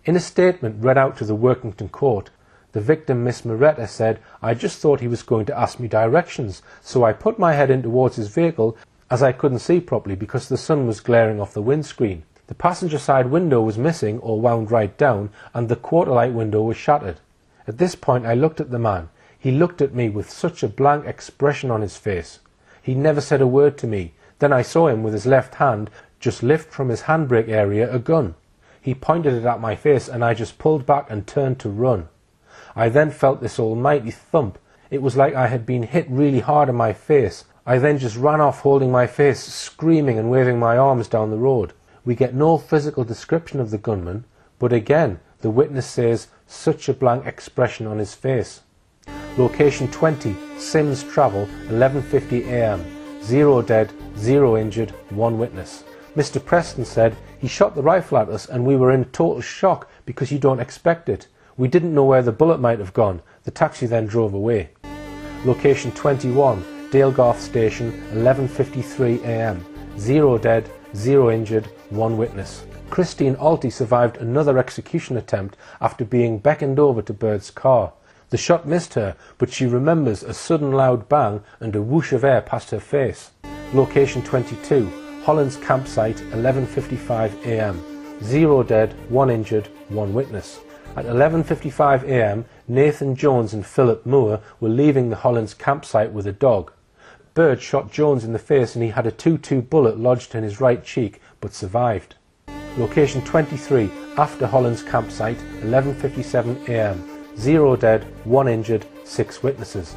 In a statement read out to the Workington court, the victim, Miss Moretta, said, "I just thought he was going to ask me directions, so I put my head in towards his vehicle as I couldn't see properly because the sun was glaring off the windscreen. The passenger side window was missing or wound right down, and the quarter light window was shattered. At this point I looked at the man. He looked at me with such a blank expression on his face. He never said a word to me. Then I saw him with his left hand just lift from his handbrake area a gun. He pointed it at my face and I just pulled back and turned to run. I then felt this almighty thump. It was like I had been hit really hard in my face. I then just ran off holding my face, screaming and waving my arms down the road." We get no physical description of the gunman, but again, the witness says such a blank expression on his face. Location 20, Sims Travel, 11:50 a.m. 0 dead, 0 injured, 1 witness. Mr. Preston said, "He shot the rifle at us and we were in total shock because you don't expect it. We didn't know where the bullet might have gone. The taxi then drove away." Location 21, Dalegarth Station, 11:53 a.m. 0 dead, 0 injured, 1 witness. Christine Alty survived another execution attempt after being beckoned over to Bird's car. The shot missed her, but she remembers a sudden loud bang and a whoosh of air past her face. Location 22, Holland's Campsite, 11:55 a.m. 0 dead, 1 injured, 1 witness. At 11:55 a.m, Nathan Jones and Philip Moore were leaving the Holland's Campsite with a dog. Bird shot Jones in the face and he had a .22 bullet lodged in his right cheek, but survived. Location 23, after Holland's Campsite, 11:57 a.m. 0 dead, 1 injured, 6 witnesses.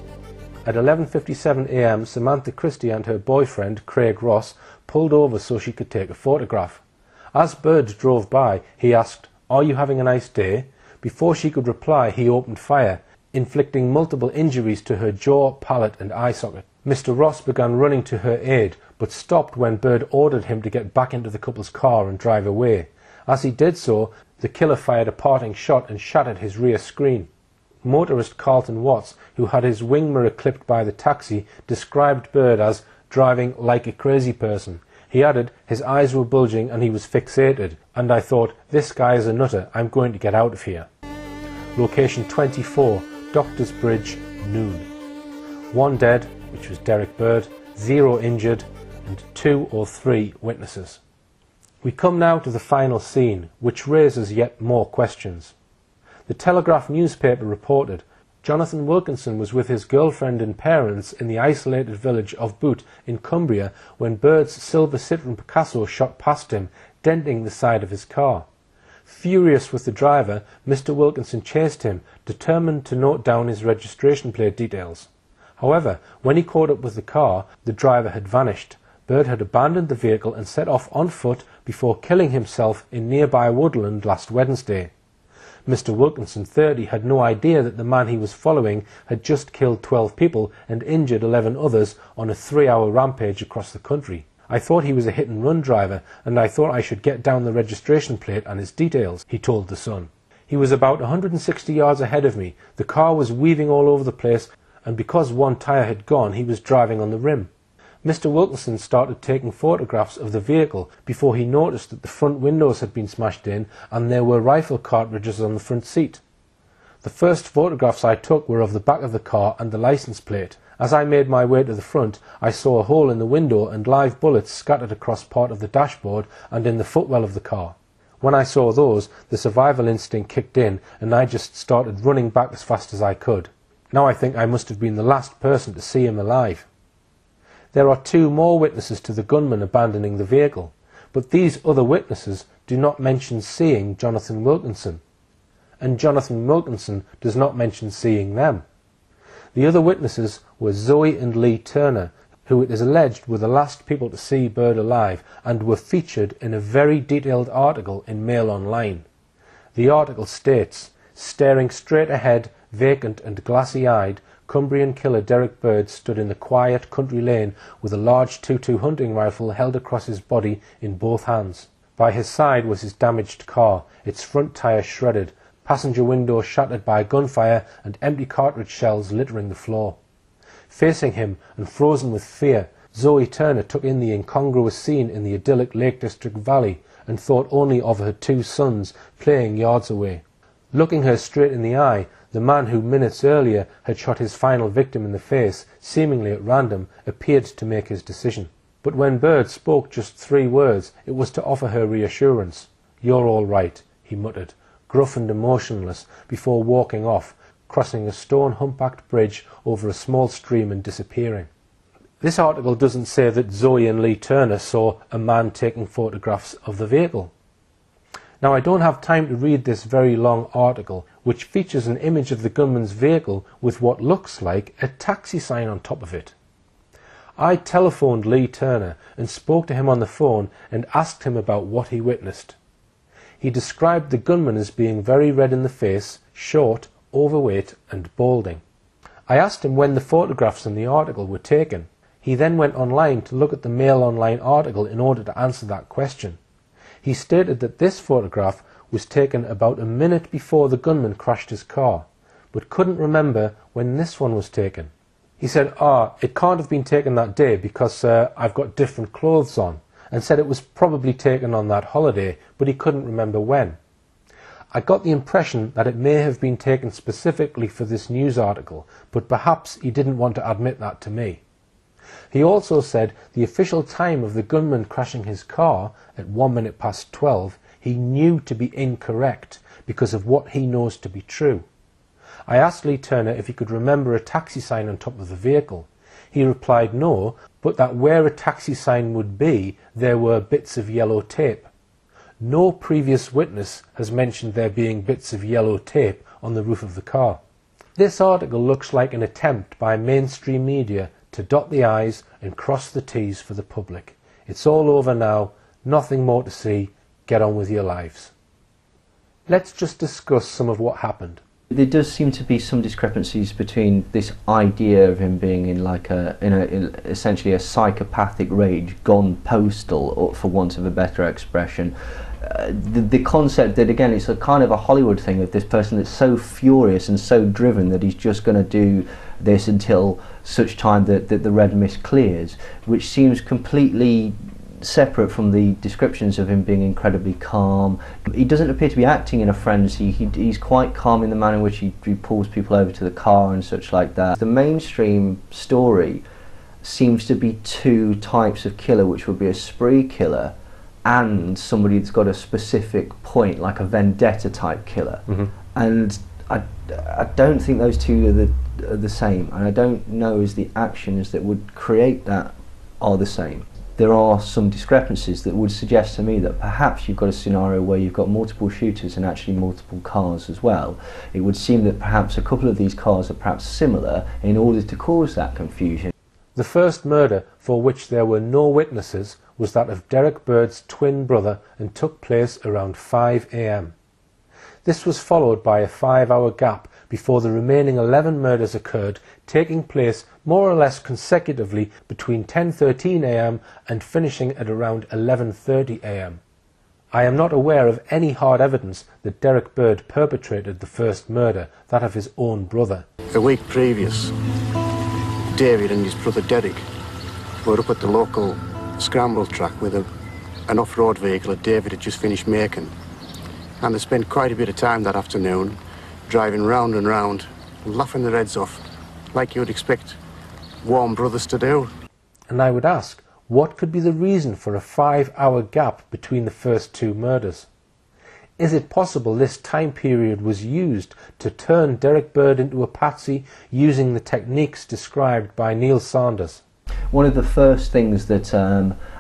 At 11:57 a.m, Samantha Christie and her boyfriend, Craig Ross, pulled over so she could take a photograph. As Bird drove by, he asked, "Are you having a nice day?" Before she could reply, he opened fire, inflicting multiple injuries to her jaw, palate and eye socket. Mr. Ross began running to her aid, but stopped when Bird ordered him to get back into the couple's car and drive away. As he did so, the killer fired a parting shot and shattered his rear screen. Motorist Carlton Watts, who had his wing mirror clipped by the taxi, described Bird as driving like a crazy person. He added, "His eyes were bulging and he was fixated, and I thought, this guy is a nutter, I'm going to get out of here." Location 24, Doctors Bridge, noon. 1 dead, which was Derrick Bird, 0 injured, and 2 or 3 witnesses. We come now to the final scene, which raises yet more questions. The Telegraph newspaper reported, Jonathan Wilkinson was with his girlfriend and parents in the isolated village of Boot in Cumbria when Bird's silver Citroen Picasso shot past him, denting the side of his car. Furious with the driver, Mr. Wilkinson chased him, determined to note down his registration plate details. However, when he caught up with the car, the driver had vanished. Bird had abandoned the vehicle and set off on foot before killing himself in nearby woodland last Wednesday. Mr. Wilkinson, 30, had no idea that the man he was following had just killed 12 people and injured 11 others on a 3-hour rampage across the country. "I thought he was a hit-and-run driver, and I thought I should get down the registration plate and his details," he told The Sun. "He was about 160 yards ahead of me. The car was weaving all over the place, and because one tyre had gone, he was driving on the rim." Mr. Wilkinson started taking photographs of the vehicle before he noticed that the front windows had been smashed in and there were rifle cartridges on the front seat. "The first photographs I took were of the back of the car and the license plate. As I made my way to the front, I saw a hole in the window and live bullets scattered across part of the dashboard and in the footwell of the car. When I saw those, the survival instinct kicked in and I just started running back as fast as I could. Now I think I must have been the last person to see him alive." There are 2 more witnesses to the gunman abandoning the vehicle, but these other witnesses do not mention seeing Jonathan Wilkinson, and Jonathan Wilkinson does not mention seeing them. The other witnesses were Zoe and Lee Turner, who it is alleged were the last people to see Bird alive and were featured in a very detailed article in Mail Online. The article states, "Staring straight ahead, vacant and glassy-eyed, Cumbrian killer Derrick Bird stood in the quiet country lane with a large .22 hunting rifle held across his body in both hands. By his side was his damaged car, its front tyre shredded, passenger window shattered by gunfire and empty cartridge shells littering the floor." Facing him and frozen with fear, Zoe Turner took in the incongruous scene in the idyllic Lake District Valley, and thought only of her two sons playing yards away. Looking her straight in the eye, the man who minutes earlier had shot his final victim in the face, seemingly at random, appeared to make his decision. But when Bird spoke just 3 words, it was to offer her reassurance. "You're all right," he muttered, gruff and emotionless, before walking off, crossing a stone humpbacked bridge over a small stream and disappearing. This article doesn't say that Zoe and Lee Turner saw a man taking photographs of the vehicle. Now, I don't have time to read this very long article, which features an image of the gunman's vehicle with what looks like a taxi sign on top of it. I telephoned Lee Turner and spoke to him on the phone and asked him about what he witnessed. He described the gunman as being very red in the face, short, overweight and balding. I asked him when the photographs in the article were taken. He then went online to look at the Mail Online article in order to answer that question. He stated that this photograph was taken about a minute before the gunman crashed his car, but couldn't remember when this one was taken. He said, it can't have been taken that day because I've got different clothes on, and said it was probably taken on that holiday, but he couldn't remember when. I got the impression that it may have been taken specifically for this news article, but perhaps he didn't want to admit that to me. He also said the official time of the gunman crashing his car at 12:01 he knew to be incorrect because of what he knows to be true. I asked Lee Turner if he could remember a taxi sign on top of the vehicle. He replied no, but that where a taxi sign would be, there were bits of yellow tape. No previous witness has mentioned there being bits of yellow tape on the roof of the car. This article looks like an attempt by mainstream media to dot the I's and cross the T's for the public. It's all over now, nothing more to see, get on with your lives. Let's just discuss some of what happened. There does seem to be some discrepancies between this idea of him being in essentially a psychopathic rage gone postal, or for want of a better expression. The concept that, again, it's a kind of a Hollywood thing of this person that's so furious and so driven that he's just going to do this until such time that the red mist clears, which seems completely separate from the descriptions of him being incredibly calm. He doesn't appear to be acting in a frenzy. He's quite calm in the manner in which he pulls people over to the car and such like that. The mainstream story seems to be 2 types of killer, which would be a spree killer and somebody that's got a specific point, like a vendetta type killer. And I don't think those 2 are the same, and I don't know as the actions that would create that are the same. There are some discrepancies that would suggest to me that perhaps you've got a scenario where you've got multiple shooters and actually multiple cars as well. It would seem that perhaps a couple of these cars are perhaps similar in order to cause that confusion. The first murder, for which there were no witnesses, was that of Derrick Bird's twin brother and took place around 5 a.m. This was followed by a 5-hour gap before the remaining 11 murders occurred, taking place more or less consecutively between 10:13 a.m. and finishing at around 11:30 a.m. I am not aware of any hard evidence that Derrick Bird perpetrated the first murder, that of his own brother. A week previous, David and his brother Derrick were up at the local scramble track with an off-road vehicle that David had just finished making. And they spent quite a bit of time that afternoon driving round and round, laughing their heads off, like you would expect warm brothers to do. And I would ask, what could be the reason for a 5-hour gap between the first 2 murders? Is it possible this time period was used to turn Derrick Bird into a patsy using the techniques described by Neil Sanders? One of the first things that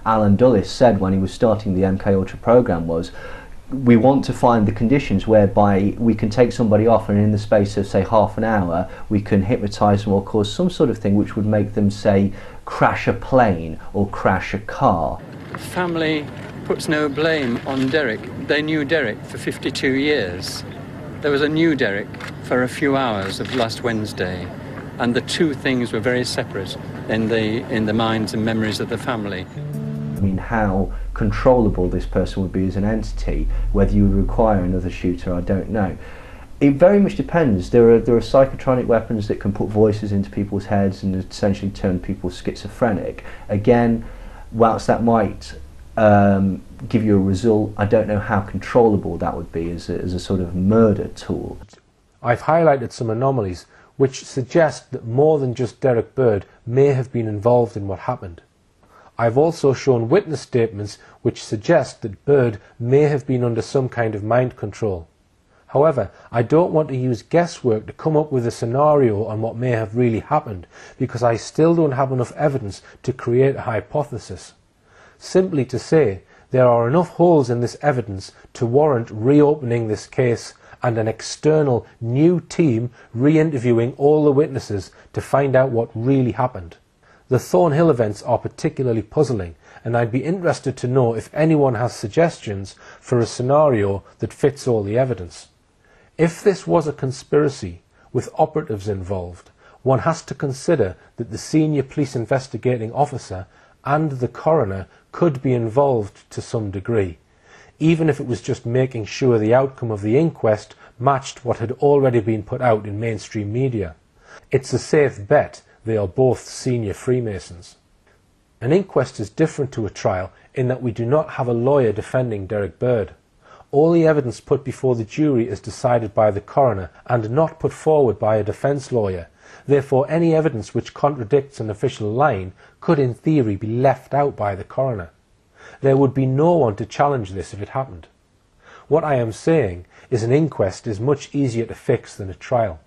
Alan Dulles said when he was starting the MK Ultra program was, we want to find the conditions whereby we can take somebody off and in the space of, say, half an hour, we can hypnotise them or cause some sort of thing which would make them, say, crash a plane or crash a car. Family puts no blame on Derrick. They knew Derrick for 52 years. There was a new Derrick for a few hours of last Wednesday, and the 2 things were very separate in the minds and memories of the family. I mean, how controllable this person would be as an entity, whether you would require another shooter, I don't know. It very much depends. There are psychotronic weapons that can put voices into people's heads and essentially turn people schizophrenic. Again, whilst that might give you a result. I don't know how controllable that would be as a sort of murder tool. I've highlighted some anomalies which suggest that more than just Derrick Bird may have been involved in what happened. I've also shown witness statements which suggest that Bird may have been under some kind of mind control. However, I don't want to use guesswork to come up with a scenario on what may have really happened, because I still don't have enough evidence to create a hypothesis. Simply to say, there are enough holes in this evidence to warrant reopening this case and an external new team re-interviewing all the witnesses to find out what really happened. The Thornhill events are particularly puzzling, and I'd be interested to know if anyone has suggestions for a scenario that fits all the evidence. If this was a conspiracy with operatives involved, one has to consider that the senior police investigating officer and the coroner could be involved to some degree, even if it was just making sure the outcome of the inquest matched what had already been put out in mainstream media. It's a safe bet they are both senior Freemasons. An inquest is different to a trial in that we do not have a lawyer defending Derrick Bird. All the evidence put before the jury is decided by the coroner and not put forward by a defence lawyer. Therefore, any evidence which contradicts an official line could in theory be left out by the coroner. There would be no one to challenge this if it happened. What I am saying is an inquest is much easier to fix than a trial.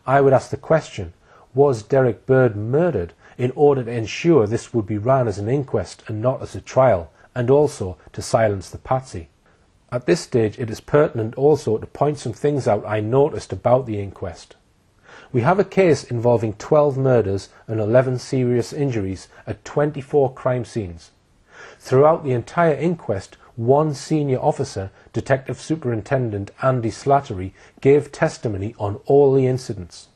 I would ask the question, was Derrick Bird murdered, in order to ensure this would be ran as an inquest and not as a trial, and also to silence the Patsy. At this stage it is pertinent also to point some things out I noticed about the inquest. We have a case involving 12 murders and 11 serious injuries at 24 crime scenes. Throughout the entire inquest, one senior officer, Detective Superintendent Andy Slattery, gave testimony on all the incidents.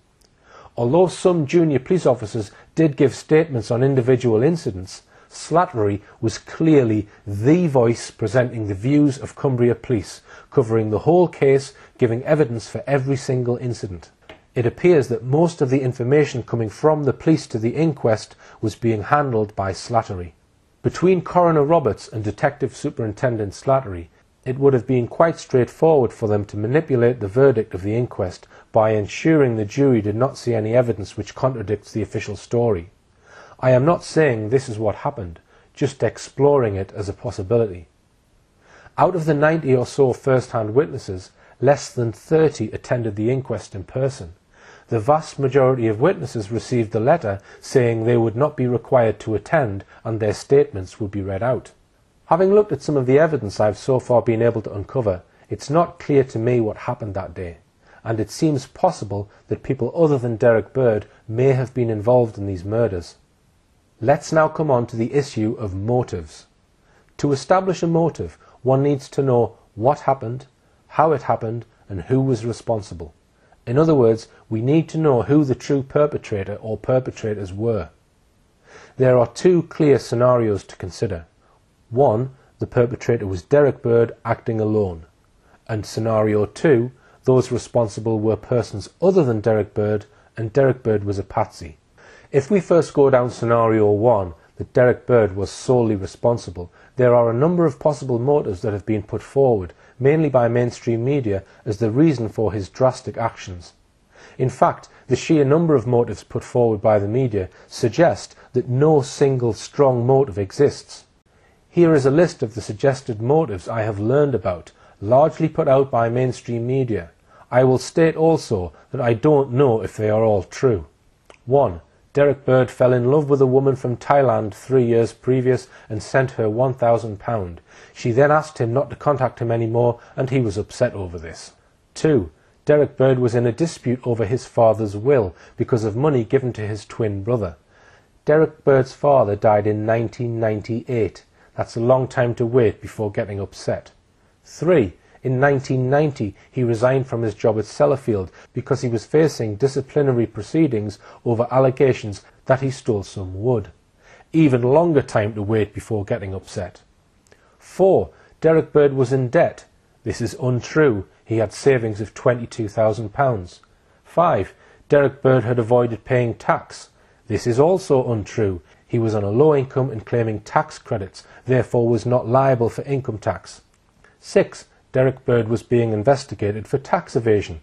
Although some junior police officers did give statements on individual incidents, Slattery was clearly the voice presenting the views of Cumbria Police, covering the whole case, giving evidence for every single incident. It appears that most of the information coming from the police to the inquest was being handled by Slattery. Between Coroner Roberts and Detective Superintendent Slattery, it would have been quite straightforward for them to manipulate the verdict of the inquest by ensuring the jury did not see any evidence which contradicts the official story. I am not saying this is what happened, just exploring it as a possibility. Out of the 90 or so first-hand witnesses, less than 30 attended the inquest in person. The vast majority of witnesses received a letter saying they would not be required to attend and their statements would be read out. Having looked at some of the evidence I've so far been able to uncover, it's not clear to me what happened that day, and it seems possible that people other than Derrick Bird may have been involved in these murders. Let's now come on to the issue of motives. To establish a motive, one needs to know what happened, how it happened, and who was responsible. In other words, we need to know who the true perpetrator or perpetrators were. There are two clear scenarios to consider. One, the perpetrator was Derrick Bird acting alone. And scenario two, those responsible were persons other than Derrick Bird, and Derrick Bird was a patsy. If we first go down scenario one, that Derrick Bird was solely responsible, there are a number of possible motives that have been put forward, mainly by mainstream media, as the reason for his drastic actions. In fact, the sheer number of motives put forward by the media suggest that no single strong motive exists. Here is a list of the suggested motives I have learned about, largely put out by mainstream media. I will state also that I don't know if they are all true. 1. Derrick Bird fell in love with a woman from Thailand 3 years previous and sent her £1,000. She then asked him not to contact him anymore and he was upset over this. 2. Derrick Bird was in a dispute over his father's will because of money given to his twin brother. Derrick Bird's father died in 1998. That's a long time to wait before getting upset. 3. In 1990, he resigned from his job at Sellafield because he was facing disciplinary proceedings over allegations that he stole some wood. Even longer time to wait before getting upset. 4. Derrick Bird was in debt. This is untrue. He had savings of £22,000. 5. Derrick Bird had avoided paying tax. This is also untrue. He He was on a low income and claiming tax credits, therefore was not liable for income tax. 6. Derrick Bird was being investigated for tax evasion.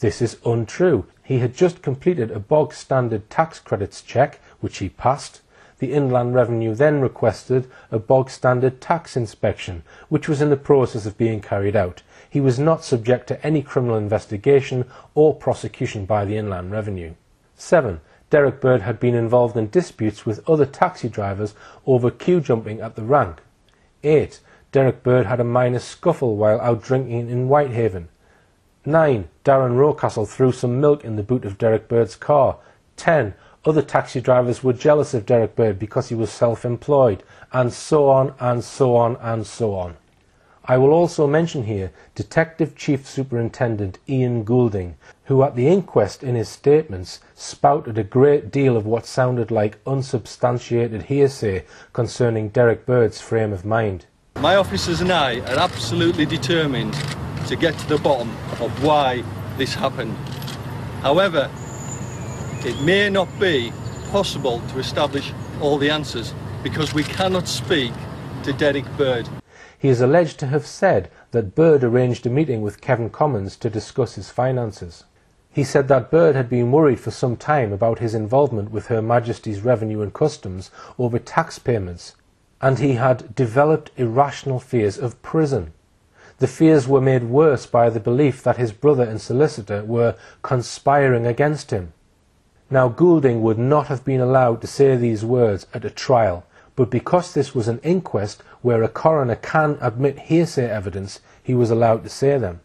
This is untrue. He had just completed a bog standard tax credits check, which he passed. The Inland Revenue then requested a bog standard tax inspection, which was in the process of being carried out. He was not subject to any criminal investigation or prosecution by the Inland Revenue. 7. Derrick Bird had been involved in disputes with other taxi drivers over queue jumping at the rank. 8. Derrick Bird had a minor scuffle while out drinking in Whitehaven. 9. Darren Rowcastle threw some milk in the boot of Derrick Bird's car. 10. Other taxi drivers were jealous of Derrick Bird because he was self-employed, and so on and so on and so on. I will also mention here Detective Chief Superintendent Ian Goulding, who at the inquest in his statements spouted a great deal of what sounded like unsubstantiated hearsay concerning Derrick Bird's frame of mind. My officers and I are absolutely determined to get to the bottom of why this happened. However, it may not be possible to establish all the answers because we cannot speak to Derrick Bird. He is alleged to have said that Bird arranged a meeting with Kevin Commons to discuss his finances. He said that Bird had been worried for some time about his involvement with Her Majesty's Revenue and Customs over tax payments, and he had developed irrational fears of prison. The fears were made worse by the belief that his brother and solicitor were conspiring against him. Now, Goulding would not have been allowed to say these words at a trial, but because this was an inquest where a coroner can admit hearsay evidence, he was allowed to say them.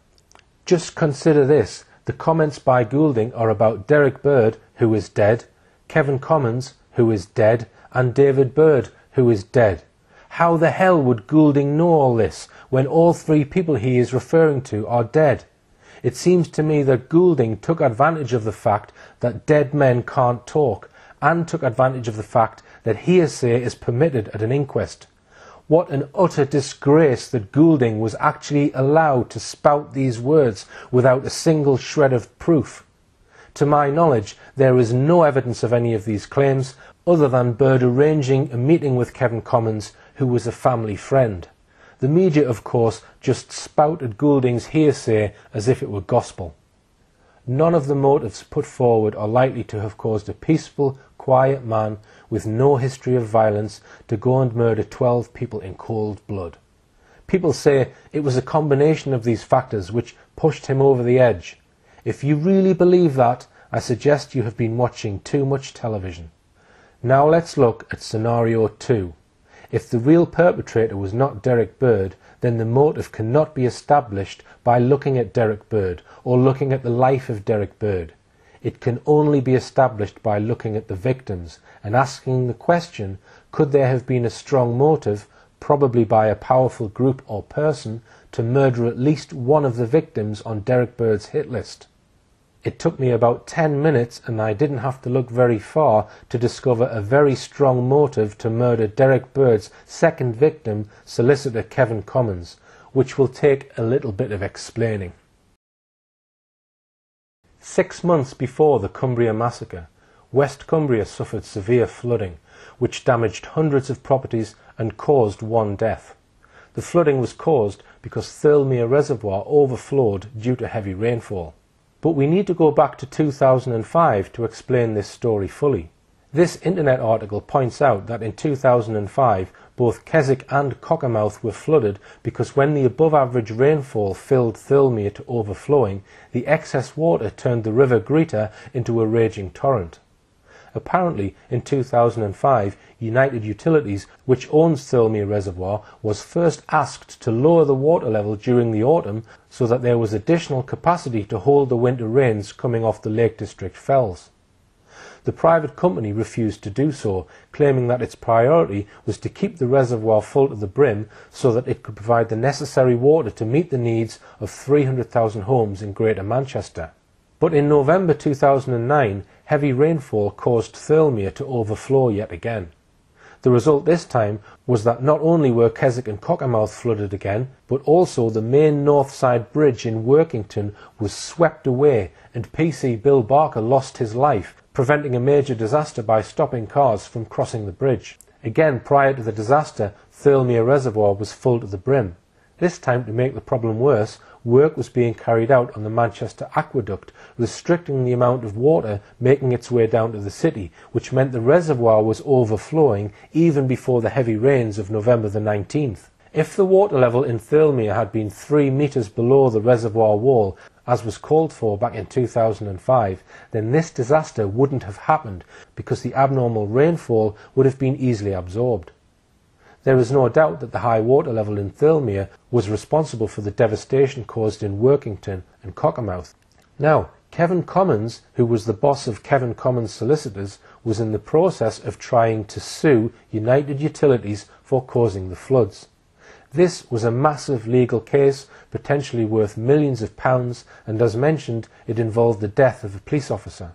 Just consider this. The comments by Goulding are about Derrick Bird, who is dead, Kevin Commons, who is dead, and David Bird, who is dead. How the hell would Goulding know all this when all three people he is referring to are dead? It seems to me that Goulding took advantage of the fact that dead men can't talk, and took advantage of the fact that hearsay is permitted at an inquest. What an utter disgrace that Goulding was actually allowed to spout these words without a single shred of proof. To my knowledge, there is no evidence of any of these claims other than Bird arranging a meeting with Kevin Commons, who was a family friend. The media, of course, just spouted Goulding's hearsay as if it were gospel. None of the motives put forward are likely to have caused a peaceful, quiet man with no history of violence to go and murder 12 people in cold blood. People say it was a combination of these factors which pushed him over the edge. If you really believe that, I suggest you have been watching too much television. Now let's look at scenario 2. If the real perpetrator was not Derrick Bird, then the motive cannot be established by looking at Derrick Bird or looking at the life of Derrick Bird. It can only be established by looking at the victims and asking the question, could there have been a strong motive, probably by a powerful group or person, to murder at least one of the victims on Derrick Bird's hit list? It took me about 10 minutes, and I didn't have to look very far to discover a very strong motive to murder Derrick Bird's second victim, solicitor Kevin Commons, which will take a little bit of explaining. 6 months before the Cumbria massacre, West Cumbria suffered severe flooding, which damaged hundreds of properties and caused one death. The flooding was caused because Thirlmere Reservoir overflowed due to heavy rainfall. But we need to go back to 2005 to explain this story fully. This internet article points out that in 2005 both Keswick and Cockermouth were flooded because when the above average rainfall filled Thirlmere to overflowing, the excess water turned the River Greeter into a raging torrent. Apparently, in 2005, United Utilities, which owns Thirlmere Reservoir, was first asked to lower the water level during the autumn so that there was additional capacity to hold the winter rains coming off the Lake District fells. The private company refused to do so, claiming that its priority was to keep the reservoir full to the brim so that it could provide the necessary water to meet the needs of 300,000 homes in Greater Manchester. But in November 2009, heavy rainfall caused Thirlmere to overflow yet again. The result this time was that not only were Keswick and Cockermouth flooded again, but also the main north side bridge in Workington was swept away and PC Bill Barker lost his life preventing a major disaster by stopping cars from crossing the bridge. Again, prior to the disaster, Thirlmere Reservoir was full to the brim. This time, to make the problem worse, work was being carried out on the Manchester Aqueduct, restricting the amount of water making its way down to the city, which meant the reservoir was overflowing even before the heavy rains of November the 19th. If the water level in Thirlmere had been 3 metres below the reservoir wall, as was called for back in 2005, then this disaster wouldn't have happened because the abnormal rainfall would have been easily absorbed. There is no doubt that the high water level in Thirlmere was responsible for the devastation caused in Workington and Cockermouth. Now, Kevin Commons, who was the boss of Kevin Commons Solicitors, was in the process of trying to sue United Utilities for causing the floods. This was a massive legal case, potentially worth millions of pounds, and as mentioned, it involved the death of a police officer.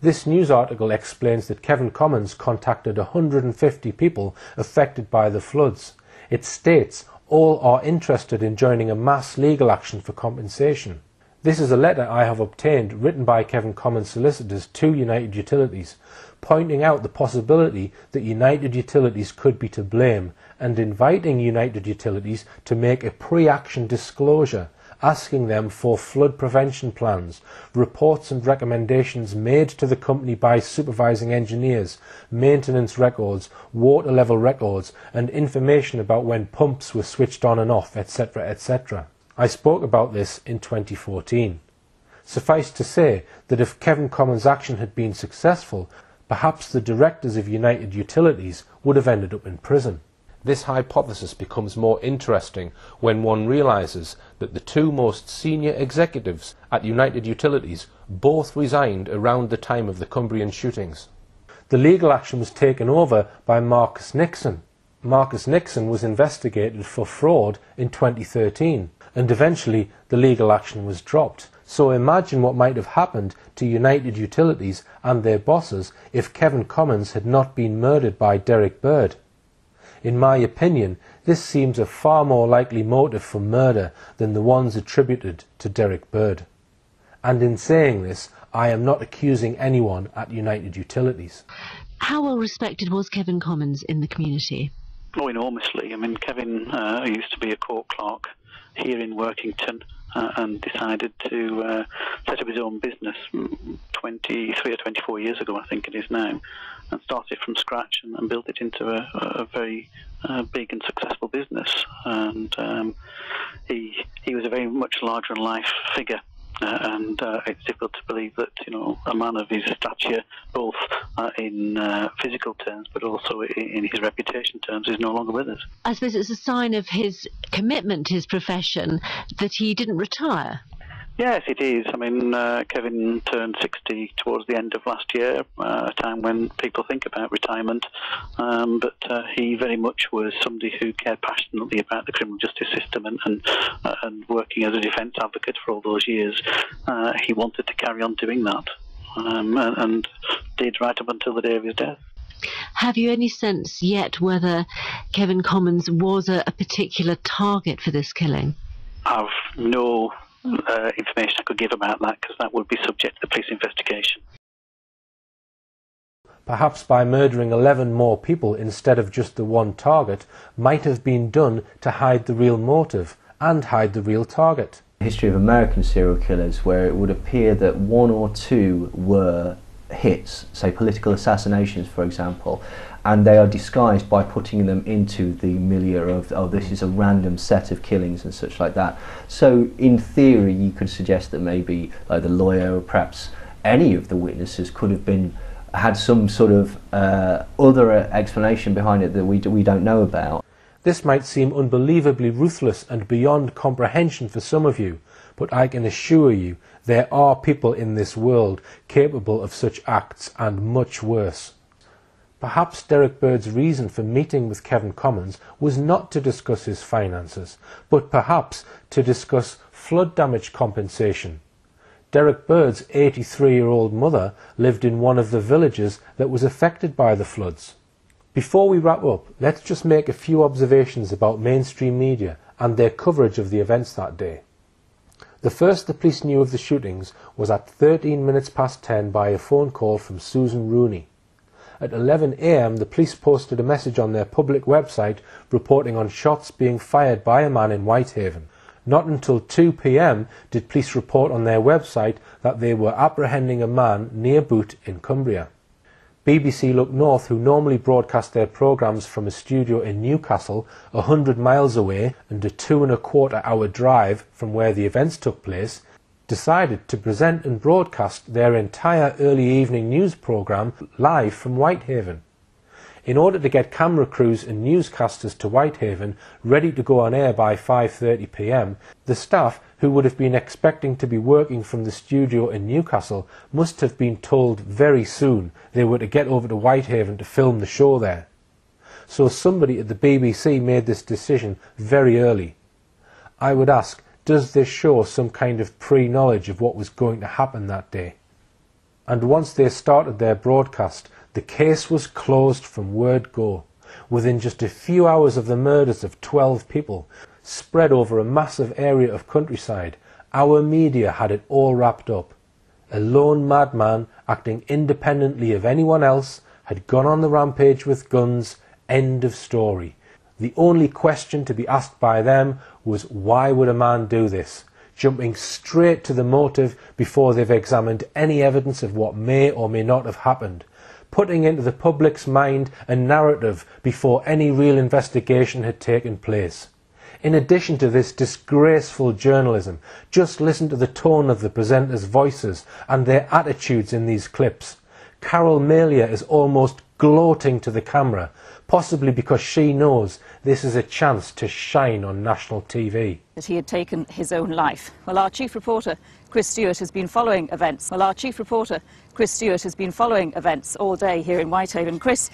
This news article explains that Kevin Commons contacted 150 people affected by the floods. It states all are interested in joining a mass legal action for compensation. This is a letter I have obtained written by Kevin Commons Solicitors to United Utilities, pointing out the possibility that United Utilities could be to blame and inviting United Utilities to make a pre-action disclosure, asking them for flood prevention plans, reports and recommendations made to the company by supervising engineers, maintenance records, water level records, and information about when pumps were switched on and off, etc., etc. I spoke about this in 2014. Suffice to say that if Kevin Commons' action had been successful, perhaps the directors of United Utilities would have ended up in prison. This hypothesis becomes more interesting when one realises that the two most senior executives at United Utilities both resigned around the time of the Cumbrian shootings. The legal action was taken over by Marcus Nixon. Marcus Nixon was investigated for fraud in 2013, and eventually the legal action was dropped. So imagine what might have happened to United Utilities and their bosses if Kevin Commons had not been murdered by Derrick Bird. In my opinion, this seems a far more likely motive for murder than the ones attributed to Derrick Bird. And in saying this, I am not accusing anyone at United Utilities. How well respected was Kevin Commons in the community? Oh, enormously. I mean, Kevin used to be a court clerk here in Workington and decided to set up his own business 23 or 24 years ago, I think it is now, and started from scratch and built it into a very big and successful business. And he was a very much larger-than-life figure. And it's difficult to believe that, you know, a man of his stature, both in physical terms but also in his reputation terms, is no longer with us. I suppose it's a sign of his commitment to his profession that he didn't retire. Yes, it is. I mean, Kevin turned 60 towards the end of last year, a time when people think about retirement, but he very much was somebody who cared passionately about the criminal justice system and working as a defence advocate for all those years. He wanted to carry on doing that, and did right up until the day of his death. Have you any sense yet whether Kevin Commons was a particular target for this killing? I've no information I could give about that, because that would be subject to the police investigation. Perhaps by murdering 11 more people instead of just the one target might have been done to hide the real motive and hide the real target. History of American serial killers, where it would appear that one or two were hits, say political assassinations for example, and they are disguised by putting them into the milieu of, oh, this is a random set of killings and such like that. So in theory you could suggest that maybe the lawyer or perhaps any of the witnesses could have had some sort of other explanation behind it that we don't know about. This might seem unbelievably ruthless and beyond comprehension for some of you, but I can assure you there are people in this world capable of such acts and much worse. Perhaps Derrick Bird's reason for meeting with Kevin Commons was not to discuss his finances, but perhaps to discuss flood damage compensation. Derrick Bird's 83-year-old mother lived in one of the villages that was affected by the floods. Before we wrap up, let's just make a few observations about mainstream media and their coverage of the events that day. The first the police knew of the shootings was at 13 minutes past 10 by a phone call from Susan Rooney. At 11 a.m. the police posted a message on their public website reporting on shots being fired by a man in Whitehaven. Not until 2 p.m. did police report on their website that they were apprehending a man near Boot in Cumbria. BBC Look North, who normally broadcast their programmes from a studio in Newcastle, 100 miles away and a 2.25-hour drive from where the events took place, decided to present and broadcast their entire early evening news programme live from Whitehaven. In order to get camera crews and newscasters to Whitehaven ready to go on air by 5:30 p.m, the staff, who would have been expecting to be working from the studio in Newcastle, must have been told very soon they were to get over to Whitehaven to film the show there. So somebody at the BBC made this decision very early. I would ask, does this show some kind of pre-knowledge of what was going to happen that day? And once they started their broadcast, the case was closed from word go. Within just a few hours of the murders of 12 people, spread over a massive area of countryside, our media had it all wrapped up. A lone madman, acting independently of anyone else, had gone on the rampage with guns. End of story. The only question to be asked by them was, why would a man do this? Jumping straight to the motive before they've examined any evidence of what may or may not have happened. Putting into the public's mind a narrative before any real investigation had taken place. In addition to this disgraceful journalism, just listen to the tone of the presenters' voices and their attitudes in these clips. Carol Malia is almost gloating to the camera, possibly because she knows this is a chance to shine on national TV. That he had taken his own life. Well, our chief reporter, Chris Stewart, has been following events. All day here in Whitehaven. Chris,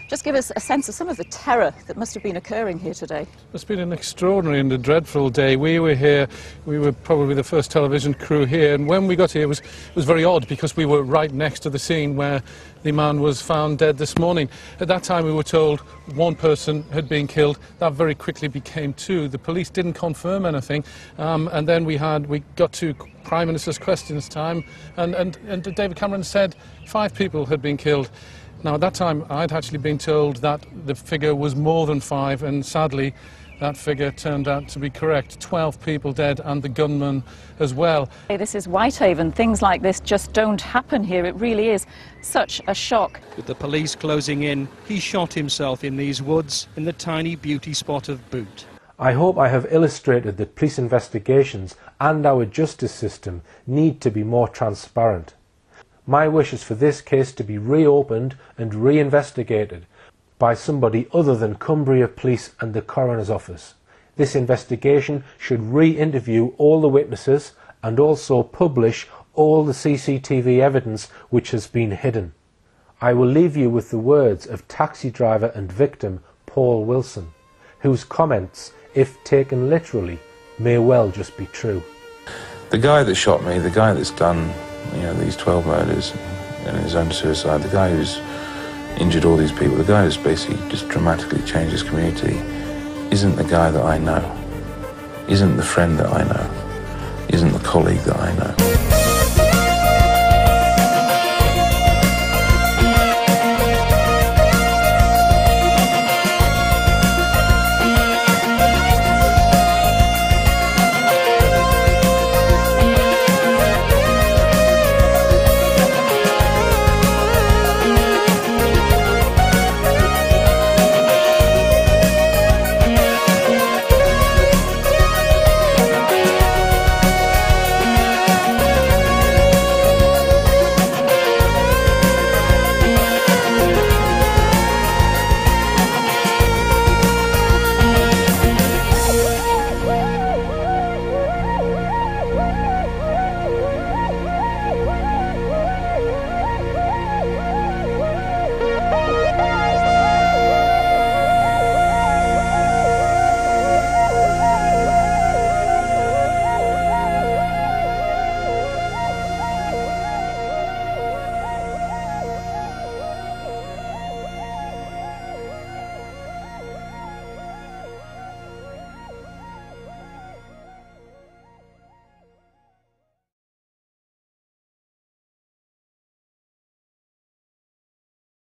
just give us a sense of some of the terror that must have been occurring here today. It's been an extraordinary and a dreadful day. We were here, we were probably the first television crew here, and when we got here it was very odd because we were right next to the scene where the man was found dead this morning. At that time we were told one person had been killed. That very quickly became two. The police didn't confirm anything, and then we got to Prime Minister's questions time, and David Cameron said 5 people had been killed. Now, at that time, I'd actually been told that the figure was more than 5, and sadly, that figure turned out to be correct. 12 people dead, and the gunman as well. This is Whitehaven. Things like this just don't happen here. It really is such a shock. With the police closing in, he shot himself in these woods in the tiny beauty spot of Boot. I hope I have illustrated that police investigations and our justice system need to be more transparent. My wish is for this case to be reopened and reinvestigated by somebody other than Cumbria Police and the Coroner's Office. This investigation should re-interview all the witnesses and also publish all the CCTV evidence which has been hidden. I will leave you with the words of taxi driver and victim Paul Wilson, whose comments, if taken literally, may well just be true. The guy that shot me, the guy that's done these 12 murders and his own suicide, the guy who's injured all these people, the guy who's basically just dramatically changed his community, isn't the guy that I know, isn't the friend that I know, isn't the colleague that I know.